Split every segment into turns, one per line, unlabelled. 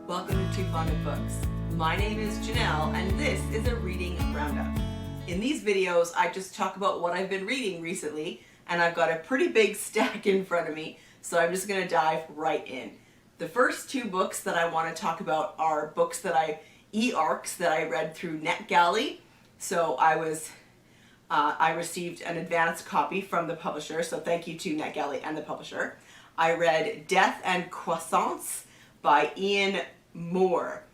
Welcome to Too Fond of Books. My name is Janelle and this is a reading roundup. In these videos I just talk about what I've been reading recently, and I've got a pretty big stack in front of me, so I'm just going to dive right in. The first two books that I want to talk about are books that e-arcs that I read through NetGalley. So I received an advanced copy from the publisher, so thank you to NetGalley and the publisher. I read Death and Croissants by Ian Moore.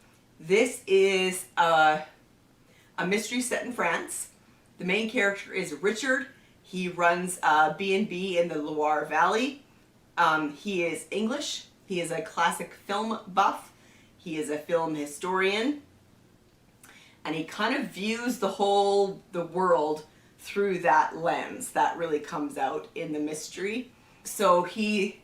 This is a mystery set in France. The main character is Richard. He runs a B&B in the Loire Valley. He is English. He is a classic film buff. He is a film historian. And he kind of views the world through that lens. That really comes out in the mystery. So he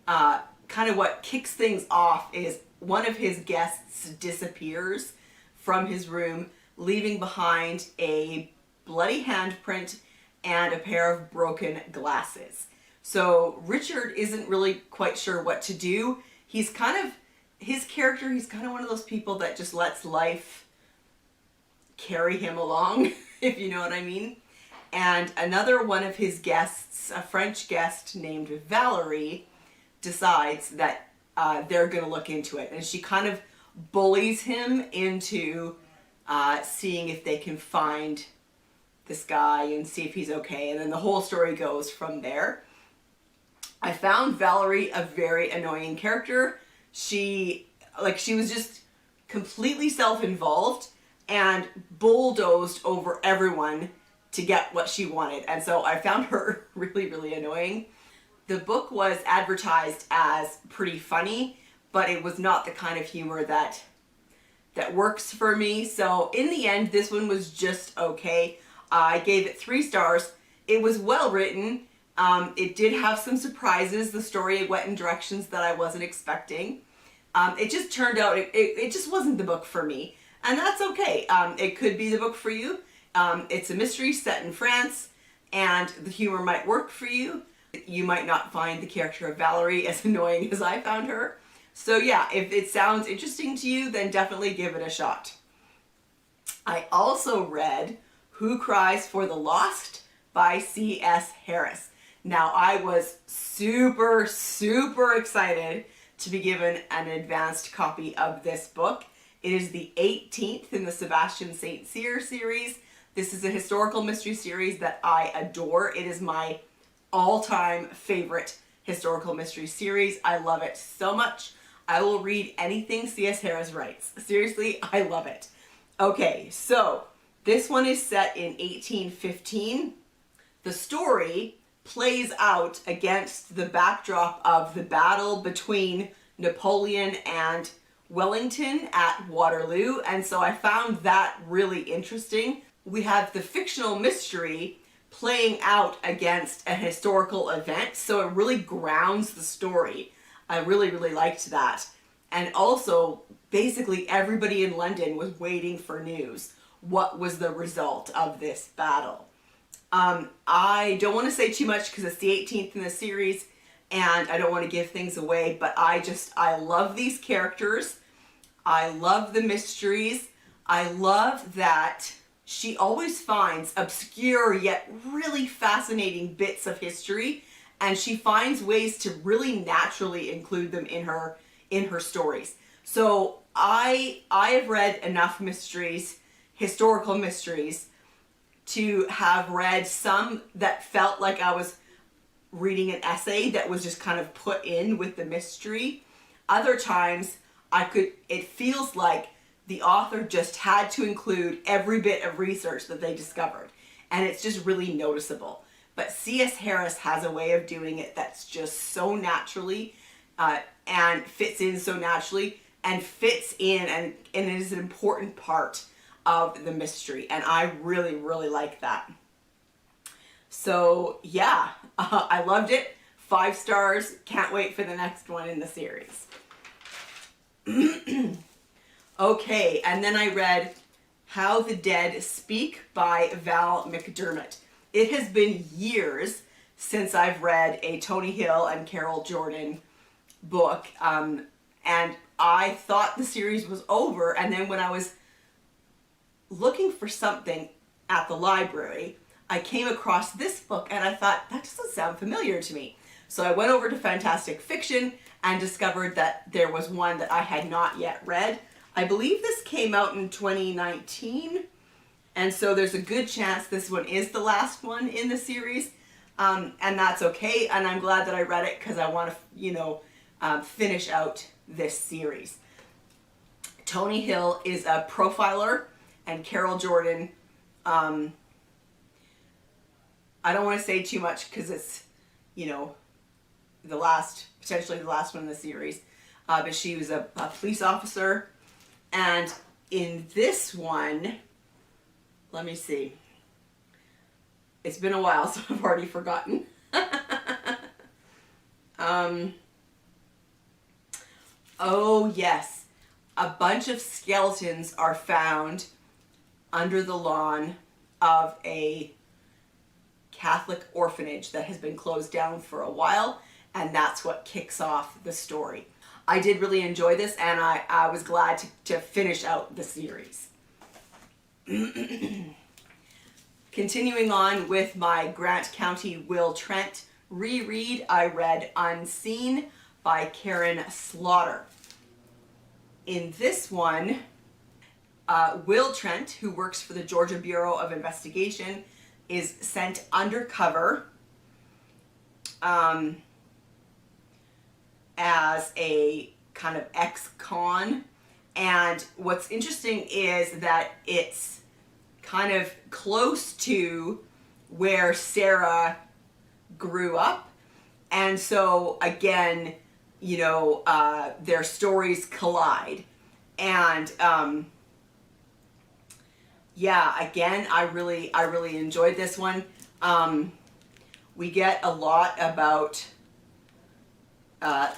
kind of what kicks things off is one of his guests disappears from his room, leaving behind a bloody handprint and a pair of broken glasses. So Richard isn't really quite sure what to do. He's kind of one of those people that just lets life carry him along, if you know what I mean. And another one of his guests, a French guest named Valerie, decides that they're going to look into it. And she kind of bullies him into seeing if they can find this guy and see if he's okay. And then the whole story goes from there. I found Valerie a very annoying character. She was just completely self-involved and bulldozed over everyone to get what she wanted. And so I found her really, really annoying. The book was advertised as pretty funny, but it was not the kind of humor that works for me. So in the end, this one was just okay. I gave it 3 stars. It was well written. It did have some surprises. The story went in directions that I wasn't expecting. It just turned out, it just wasn't the book for me. And that's okay. It could be the book for you. It's a mystery set in France, and the humor might work for you. You might not find the character of Valerie as annoying as I found her. So yeah, if it sounds interesting to you, then definitely give it a shot. I also read Who Cries for the Lost by C.S. Harris. Now I was super, super excited to be given an advanced copy of this book. It is the 18th in the Sebastian St. Cyr series. This is a historical mystery series that I adore. It is my all-time favorite historical mystery series. I love it so much. I will read anything C.S. Harris writes. Seriously, I love it. Okay, so this one is set in 1815. The story plays out against the backdrop of the battle between Napoleon and Wellington at Waterloo, and so I found that really interesting. We have the fictional mystery playing out against a historical event, so it really grounds the story. I really, really liked that. And also, basically everybody in London was waiting for news. What was the result of this battle? I don't want to say too much because it's the 18th in the series and I don't want to give things away, but I love these characters. I love the mysteries. I love that she always finds obscure yet really fascinating bits of history, and she finds ways to really naturally include them in her stories. So I have read enough mysteries, historical mysteries, to have read some that felt like I was reading an essay that was just kind of put in with the mystery. Other times it feels like the author just had to include every bit of research that they discovered, and it's just really noticeable. But C.S. Harris has a way of doing it that's just so naturally and fits in so naturally and fits in, and it is an important part of the mystery, and I really, really like that. So yeah, I loved it. 5 stars. Can't wait for the next one in the series. Okay, and then I read How the Dead Speak by Val McDermid. It has been years since I've read a Tony Hill and Carol Jordan book, and I thought the series was over, and then when I was looking for something at the library, I came across this book and I thought, that doesn't sound familiar to me. So I went over to Fantastic Fiction and discovered that there was one that I had not yet read. I believe this came out in 2019, and so there's a good chance this one is the last one in the series, and that's okay, and I'm glad that I read it because I want to, you know, finish out this series. Tony Hill is a profiler, and Carol Jordan, I don't want to say too much because it's, you know, potentially the last one in the series, but she was a police officer, and in this one, let me see, it's been a while, so I've already forgotten. Oh yes, a bunch of skeletons are found under the lawn of a Catholic orphanage that has been closed down for a while, and that's what kicks off the story. I did really enjoy this, and I was glad to finish out the series. Continuing on with my Grant County Will Trent reread, I read Unseen by Karin Slaughter. In this one, Will Trent, who works for the Georgia Bureau of Investigation, is sent undercover as a kind of ex-con, and what's interesting is that it's kind of close to where Sarah grew up, and so again, you know, their stories collide, and yeah, again, I really enjoyed this one. We get a lot about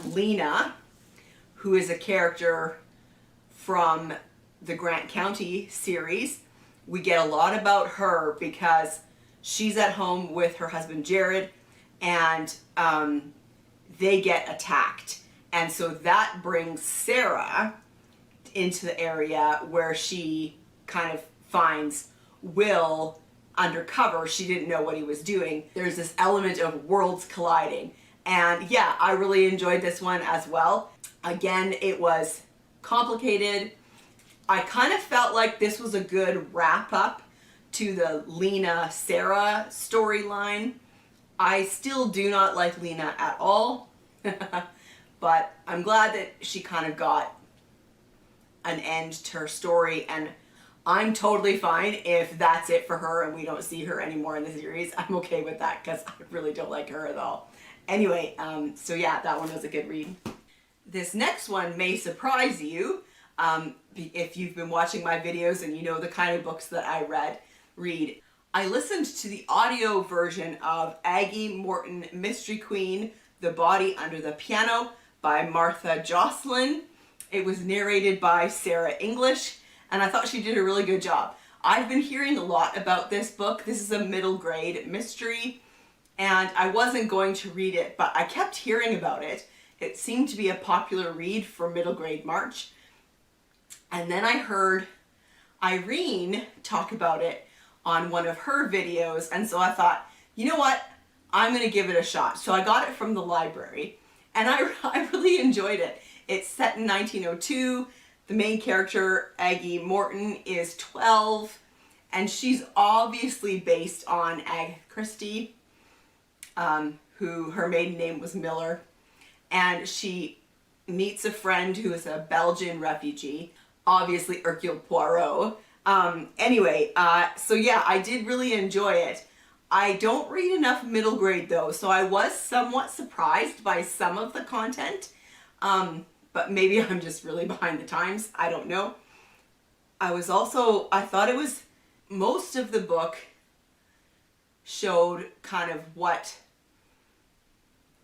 Lena, who is a character from the Grant County series. We get a lot about her because she's at home with her husband Jared, and they get attacked, and so that brings Sarah into the area where she kind of finds Will undercover. She didn't know what he was doing. There's this element of worlds colliding, and yeah, I really enjoyed this one as well. Again, it was complicated. I kind of felt like this was a good wrap up to the Lena Sarah storyline. I still do not like Lena at all, but I'm glad that she kind of got an end to her story, and I'm totally fine if that's it for her and we don't see her anymore in the series. I'm okay with that because I really don't like her at all. Anyway, so yeah, that one was a good read. This next one may surprise you if you've been watching my videos and you know the kind of books that I read. I listened to the audio version of Aggie Morton Mystery Queen, The Body Under the Piano by Marthe Jocelyn. It was narrated by Sarah English, and I thought she did a really good job. I've been hearing a lot about this book. This is a middle grade mystery, and I wasn't going to read it, but I kept hearing about it. It seemed to be a popular read for middle grade March. And then I heard Irene talk about it on one of her videos, and so I thought, you know what? I'm going to give it a shot. So I got it from the library, and I really enjoyed it. It's set in 1902. The main character, Aggie Morton, is 12, and she's obviously based on Agatha Christie, who her maiden name was Miller, and she meets a friend who is a Belgian refugee, obviously Hercule Poirot. Anyway, so yeah, I did really enjoy it. I don't read enough middle grade though, so I was somewhat surprised by some of the content. But maybe I'm just really behind the times. I don't know. I thought it was, most of the book showed kind of what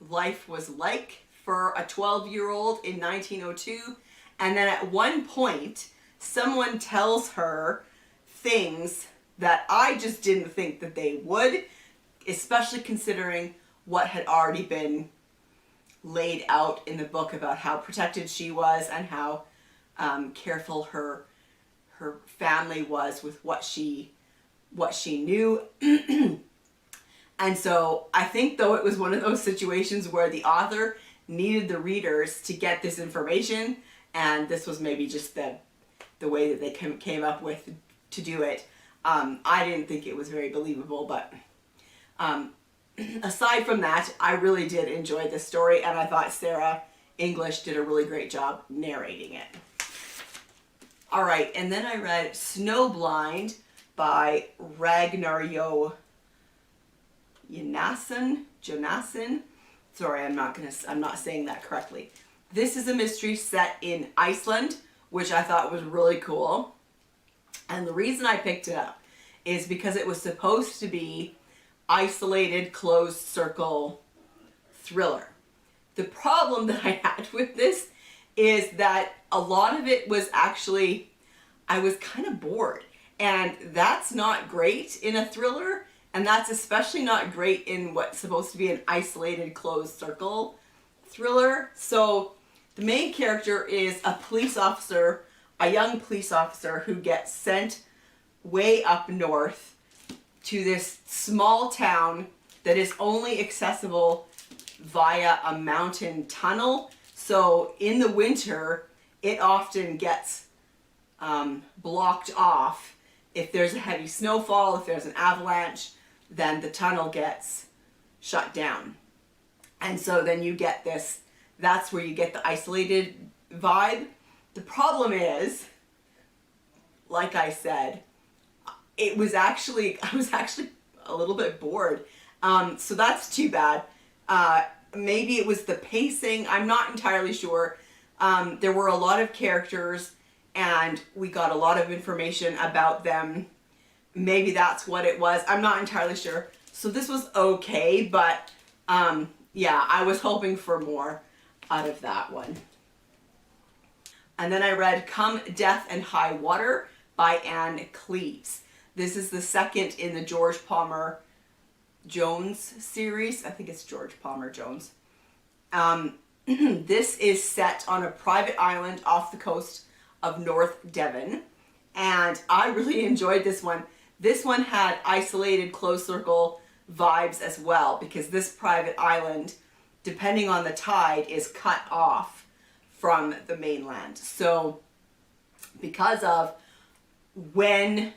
life was like for a 12-year-old in 1902. And then at one point, someone tells her things that I just didn't think that they would, especially considering what had already been laid out in the book about how protected she was and how careful her family was with what she knew. And so I think, though, it was one of those situations where the author needed the readers to get this information, and this was maybe just the way that they came up with to do it. I didn't think it was very believable, but aside from that, I really did enjoy this story, and I thought Sarah English did a really great job narrating it. All right, and then I read Snowblind by Ragnar Jonasson. Sorry, I'm not saying that correctly. This is a mystery set in Iceland, which I thought was really cool. And the reason I picked it up is because it was supposed to be isolated, closed circle thriller. The problem that I had with this is that a lot of it was actually, I was kind of bored. And that's not great in a thriller. And that's especially not great in what's supposed to be an isolated, closed circle thriller. So the main character is a police officer, a young police officer who gets sent way up north to this small town that is only accessible via a mountain tunnel. So in the winter, it often gets blocked off. If there's a heavy snowfall, if there's an avalanche, then the tunnel gets shut down. And so then you get this, that's where you get the isolated vibe. The problem is, like I said, I was actually a little bit bored. So that's too bad. Maybe it was the pacing. I'm not entirely sure. There were a lot of characters and we got a lot of information about them. Maybe that's what it was. I'm not entirely sure. So this was okay, but yeah, I was hoping for more out of that one. And then I read Come Death and High Water by Anne Cleeves. This is the second in the George Palmer Jones series. I think it's George Palmer Jones. This is set on a private island off the coast of North Devon. And I really enjoyed this one. This one had isolated closed circle vibes as well, because this private island, depending on the tide, is cut off from the mainland. So because of when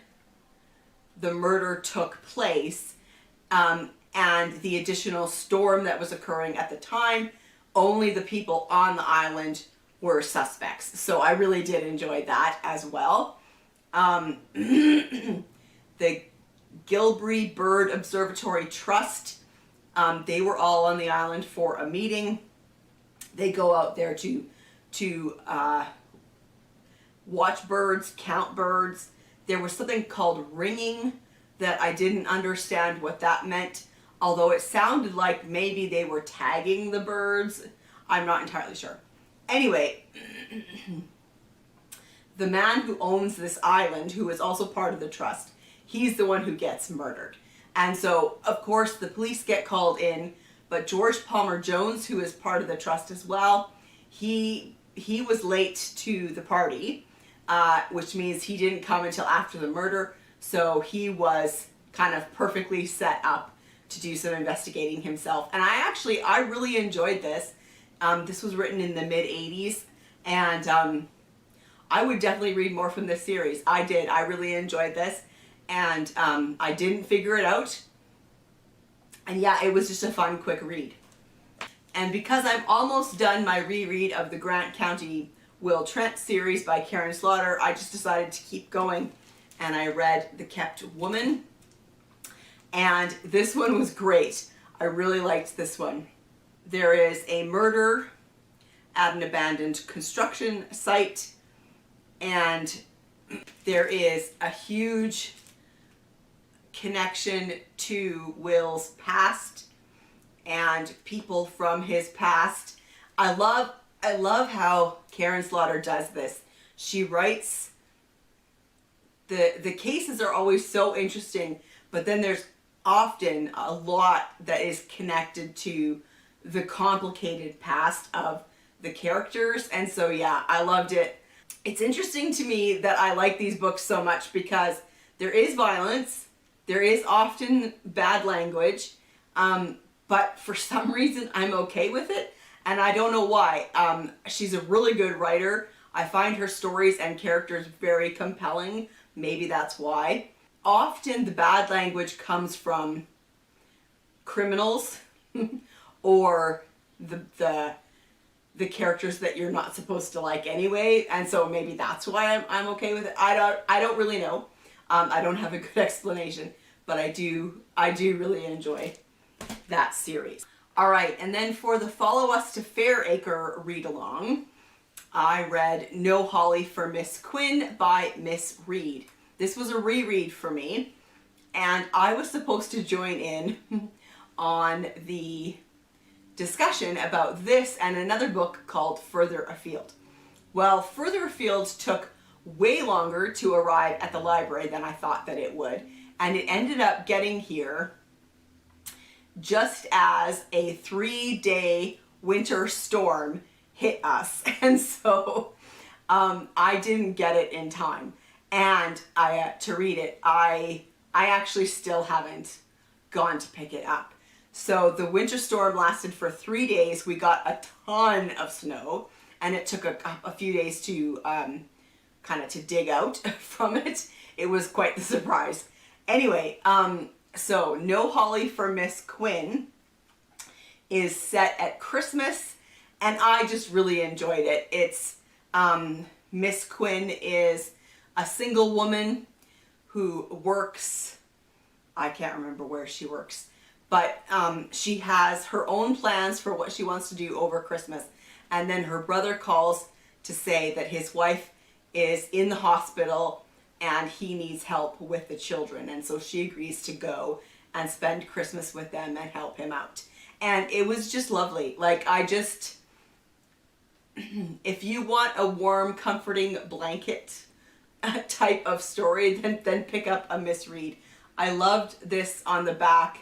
the murder took place and the additional storm that was occurring at the time, only the people on the island were suspects. So I really did enjoy that as well. The Gilbury Bird Observatory Trust, they were all on the island for a meeting. They go out there to watch birds, count birds. There was something called ringing that I didn't understand what that meant, although it sounded like maybe they were tagging the birds. I'm not entirely sure. Anyway, the man who owns this island, who is also part of the trust, he's the one who gets murdered. And so, of course, the police get called in, but George Palmer Jones, who is part of the trust as well, he was late to the party, which means he didn't come until after the murder. So he was kind of perfectly set up to do some investigating himself. And I really enjoyed this. This was written in the mid-'80s, and I would definitely read more from this series. I did. I really enjoyed this, and I didn't figure it out. And yeah, it was just a fun, quick read. And because I'm almost done my reread of the Grant County Will Trent series by Karin Slaughter, I just decided to keep going, and I read The Kept Woman. And this one was great. I really liked this one. There is a murder at an abandoned construction site, and there is a huge connection to Will's past and people from his past. I love how Karin Slaughter does this. She writes, the cases are always so interesting, but then there's often a lot that is connected to the complicated past of the characters. And so yeah, I loved it. It's interesting to me that I like these books so much because there is violence, there is often bad language, but for some reason I'm okay with it, and I don't know why. She's a really good writer. I find her stories and characters very compelling. Maybe that's why. Often the bad language comes from criminals or the characters that you're not supposed to like anyway, and so maybe that's why I'm okay with it. I don't really know. I don't have a good explanation, but I do really enjoy that series. All right, and then for the Follow Us to Fairacre read along, I read No Holly for Miss Quinn by Miss Reed. This was a reread for me, and I was supposed to join in on the discussion about this and another book called Further Afield. Well, Further Afield took way longer to arrive at the library than I thought that it would, and it ended up getting here just as a 3-day winter storm hit us, and so I didn't get it in time, and to read it. I actually still haven't gone to pick it up. So the winter storm lasted for 3 days. We got a ton of snow, and it took a few days to kind of to dig out from it. It was quite the surprise. Anyway, so No Holly for Miss Quinn is set at Christmas, and I just really enjoyed it. It's Miss Quinn is a single woman who works, I can't remember where she works, but she has her own plans for what she wants to do over Christmas. And then her brother calls to say that his wife is in the hospital and he needs help with the children. And so she agrees to go and spend Christmas with them and help him out. And it was just lovely. Like, if you want a warm, comforting blanket type of story, then pick up a Miss Reed. I loved this on the back.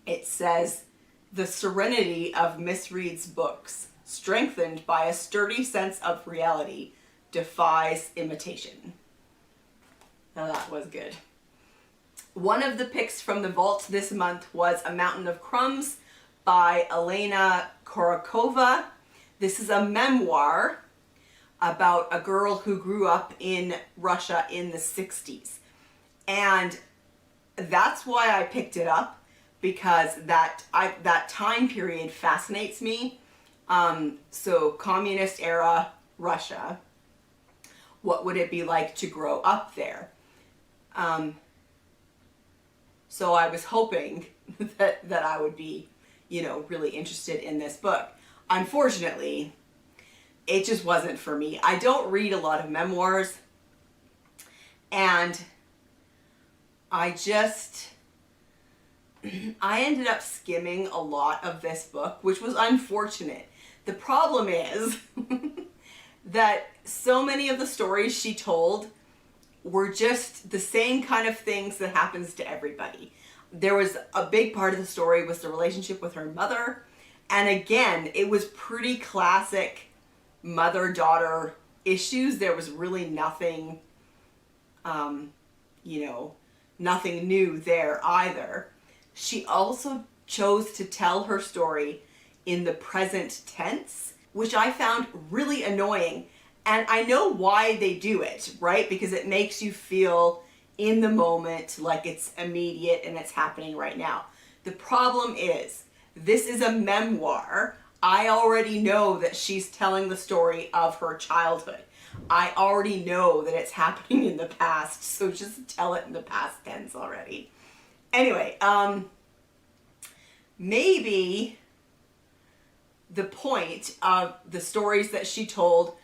It says, "The serenity of Miss Reed's books, strengthened by a sturdy sense of reality, defies imitation." Now that was good. One of the picks from the vault this month was A Mountain of Crumbs by Elena Gorokhova. This is a memoir about a girl who grew up in Russia in the 60s. And that's why I picked it up, because that time period fascinates me. So communist era Russia, what would it be like to grow up there? So I was hoping that I would be, really interested in this book. Unfortunately, it just wasn't for me. I don't read a lot of memoirs, and I ended up skimming a lot of this book, which was unfortunate. The problem is that so many of the stories she told were just the same kind of things that happens to everybody. There was a big part of the story was the relationship with her mother. And again, it was pretty classic mother-daughter issues. There was really nothing, nothing new there either. She also chose to tell her story in the present tense, which I found really annoying. And I know why they do it, right? Because it makes you feel in the moment, like it's immediate and it's happening right now. The problem is, this is a memoir. I already know that she's telling the story of her childhood. I already know that it's happening in the past, so just tell it in the past tense already. Anyway, maybe the point of the stories that she told,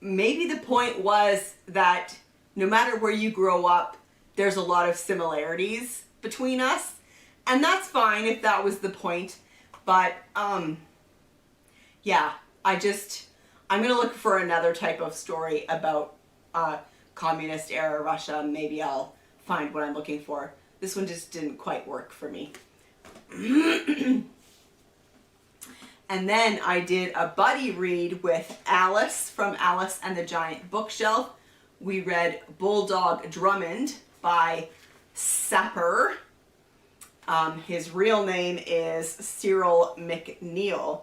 maybe the point was that no matter where you grow up, there's a lot of similarities between us. And that's fine if that was the point. But, yeah, I'm going to look for another type of story about communist era Russia. Maybe I'll find what I'm looking for. This one just didn't quite work for me. And then I did a buddy read with Alice from Alice and the Giant Bookshelf. We read Bulldog Drummond by Sapper. His real name is Cyril McNeil.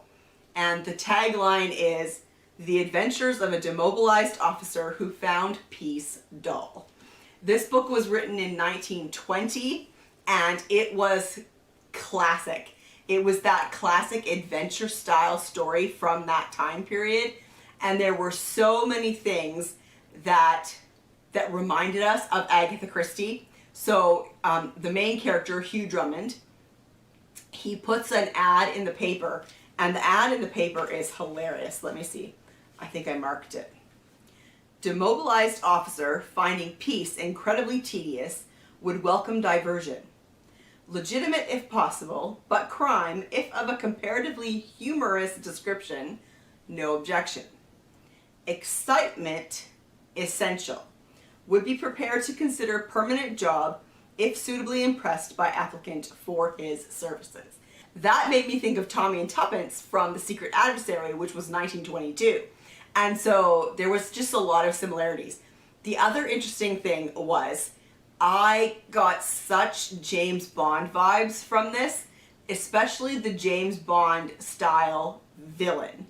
And the tagline is, "The Adventures of a Demobilized Officer Who Found Peace Dull." This book was written in 1920, and it was classic. It was that classic adventure style story from that time period. And there were so many things that reminded us of Agatha Christie. So the main character, Hugh Drummond, he puts an ad in the paper, and the ad in the paper is hilarious. Let me see. I think I marked it. "Demobilized officer finding peace incredibly tedious would welcome diversion. Legitimate if possible, but crime, if of a comparatively humorous description, no objection. Excitement essential. Would be prepared to consider permanent job if suitably impressed by applicant for his services." That made me think of Tommy and Tuppence from The Secret Adversary, which was 1922. And so there was just a lot of similarities. The other interesting thing was I got such James Bond vibes from this, especially the James Bond style villain.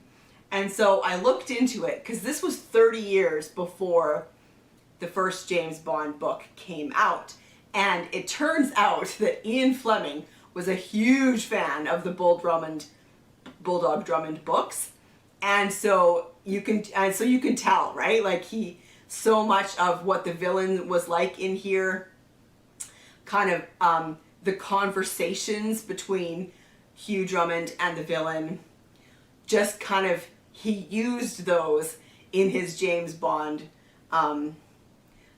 And so I looked into it because this was 30 years before the first James Bond book came out. And it turns out that Ian Fleming was a huge fan of the Bulldog Drummond books. And so you can tell, right? Like so much of what the villain was like in here, kind of the conversations between Hugh Drummond and the villain, just kind of, he used those in his James Bond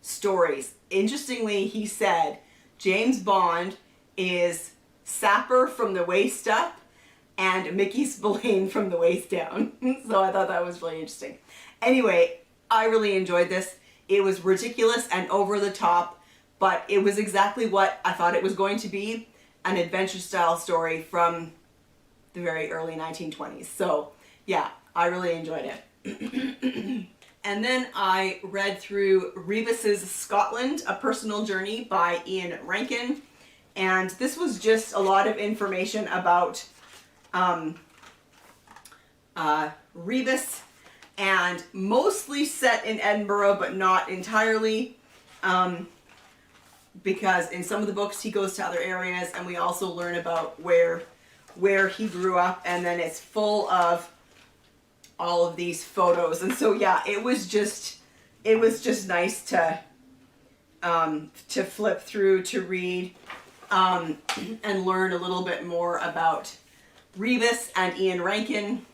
stories. Interestingly, he said James Bond is Sapper from the waist up and Mickey Spillane from the waist down. So I thought that was really interesting. Anyway, I really enjoyed this. It was ridiculous and over the top, but it was exactly what I thought it was going to be, an adventure style story from the very early 1920s. So yeah, I really enjoyed it. And then I read through Rebus's Scotland, A Personal Journey by Ian Rankin. And this was just a lot of information about Rebus, and mostly set in Edinburgh, but not entirely, because in some of the books he goes to other areas, and we also learn about where he grew up, and then it's full of all of these photos. And so yeah, it was just nice to flip through, to read, and learn a little bit more about Rebus and Ian Rankin.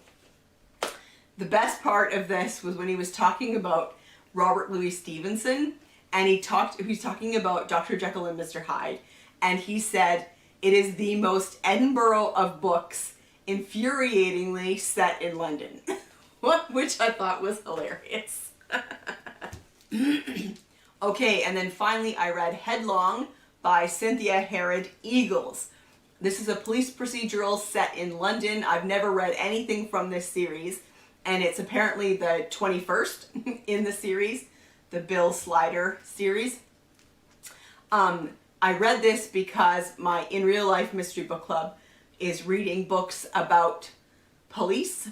The best part of this was when he was talking about Robert Louis Stevenson, and he was talking about Dr. Jekyll and Mr. Hyde, and he said it is the most Edinburgh of books, infuriatingly set in London, which I thought was hilarious. Okay, and then finally I read Headlong by Cynthia Harrod-Eagles. This is a police procedural set in London. I've never read anything from this series, and it's apparently the 21st in the series, the Bill Slider series. I read this because my In Real Life Mystery Book Club is reading books about police.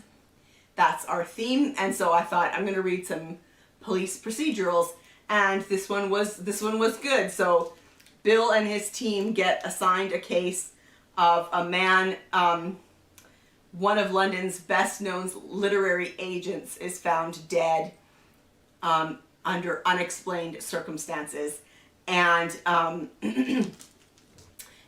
That's our theme, and so I thought I'm going to read some police procedurals, and this one was good. So Bill and his team get assigned a case of a man, one of London's best known literary agents is found dead under unexplained circumstances. And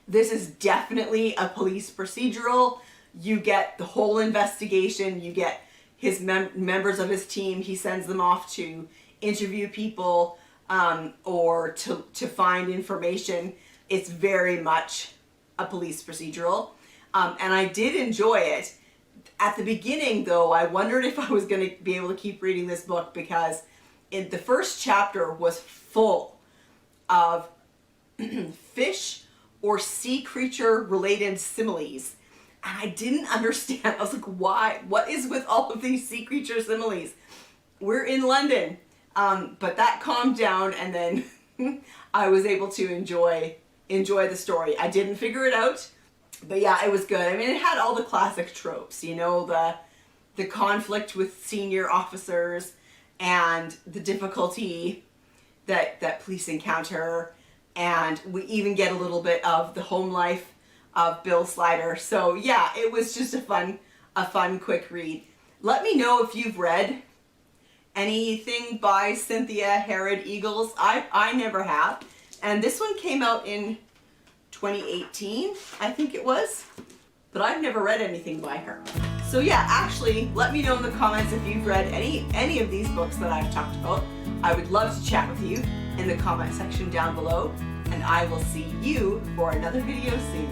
this is definitely a police procedural. You get the whole investigation, you get his members of his team, he sends them off to interview people or to find information. It's very much a police procedural, and I did enjoy it. At the beginning, though, I wondered if I was going to be able to keep reading this book, because the first chapter was full of fish or sea creature related similes. And I didn't understand. I was like, why? What is with all of these sea creature similes? We're in London. But that calmed down, and then I was able to enjoy the story. I didn't figure it out, but yeah, it was good. I mean, it had all the classic tropes, you know, the conflict with senior officers and the difficulty that police encounter, and we even get a little bit of the home life of Bill Slider. So yeah, it was just a fun quick read. Let me know if you've read anything by Cynthia Harrod-Eagles. I never have. And this one came out in 2018, I think it was. But I've never read anything by her. So yeah, actually, let me know in the comments if you've read any of these books that I've talked about. I would love to chat with you in the comment section down below. And I will see you for another video soon.